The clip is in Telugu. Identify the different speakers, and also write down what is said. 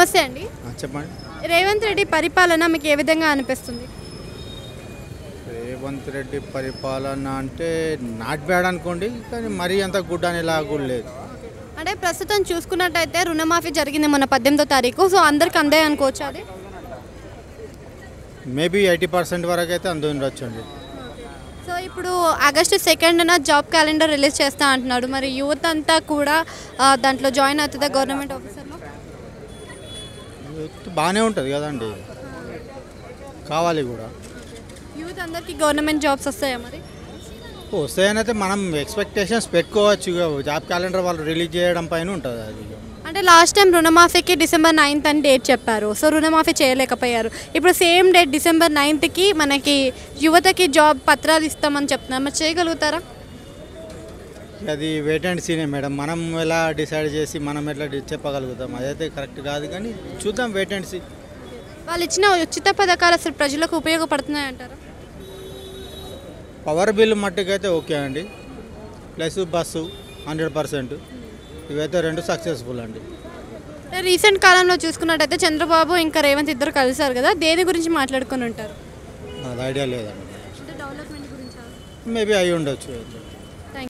Speaker 1: నమస్తే అండి.
Speaker 2: చెప్పండి.
Speaker 1: రేవంత్ రెడ్డి పరిపాలన మీకు ఏ విధంగా అనిపిస్తుంది?
Speaker 2: రేవంత్ రెడ్డి పరిపాలన అంటే నాట్ బ్యాడ్ అనుకోండి, కానీ మరీ అంత గుడ్ అనేలా కూడా లేదు.
Speaker 1: అంటే ప్రస్తుతం చూసుకున్నట్టయితే రుణమాఫీ జరిగింది మన 18వ తారీఖు. సో అందరికి అందే అనుకోవచ్చు అది?
Speaker 2: మేబీ 80% వరకు అయితే అందు ఉండొచ్చు అండి.
Speaker 1: సో ఇప్పుడు ఆగస్టు 2న జాబ్ క్యాలెండర్ రిలీజ్ చేస్తా అంటున్నాడు. మరి యూత్ అంతా కూడా దాంట్లో జాయిన్ అవుతుందా గవర్నమెంట్ ఆఫీసర్లో?
Speaker 2: బాగానే ఉంటుంది కదండి, కావాలి కూడా.
Speaker 1: యూత్ అందరికీ గవర్నమెంట్ జాబ్స్ వస్తాయా మరి?
Speaker 2: వస్తాయని అయితే మనం ఎక్స్పెక్టేషన్స్ పెట్టుకోవచ్చు. జాబ్ క్యాలెండర్ వాళ్ళు రిలీజ్ చేయడం పైన ఉంటుంది అది.
Speaker 1: అంటే లాస్ట్ టైం రుణమాఫీకి December 9th అని డేట్ చెప్పారు. సో రుణమాఫీ చేయలేకపోయారు. ఇప్పుడు సేమ్ డేట్ December 9th మనకి యువతకి జాబ్ పత్రాలు ఇస్తామని చెప్తున్నారు. మరి చేయగలుగుతారా?
Speaker 2: అది వెయిట్ అండ్ సీనే మేడం. మనం ఎలా డిసైడ్ చేసి మనం ఎట్లా చెప్పగలుగుతాం, అదైతే కరెక్ట్ కాదు. కానీ చూద్దాం, వెయిట్ అండ్ సీ.
Speaker 1: వాళ్ళు ఇచ్చిన ఉచిత పథకాలు అసలు ప్రజలకు ఉపయోగపడుతున్నాయి అంటారా?
Speaker 2: పవర్ బిల్ మట్టుకైతే ఓకే అండి, ప్లస్ బస్సు 100%, ఇవైతే రెండు సక్సెస్ఫుల్ అండి.
Speaker 1: రీసెంట్ కాలంలో చూసుకున్నట్టయితే చంద్రబాబు ఇంకా రేవంత్ ఇద్దరు కలిసారు కదా, దేని గురించి మాట్లాడుకుని ఉంటారు?
Speaker 2: అది ఐడియా లేదండి.
Speaker 1: డెవలప్మెంట్ గురించి
Speaker 2: మేబీ అయి ఉండొచ్చు.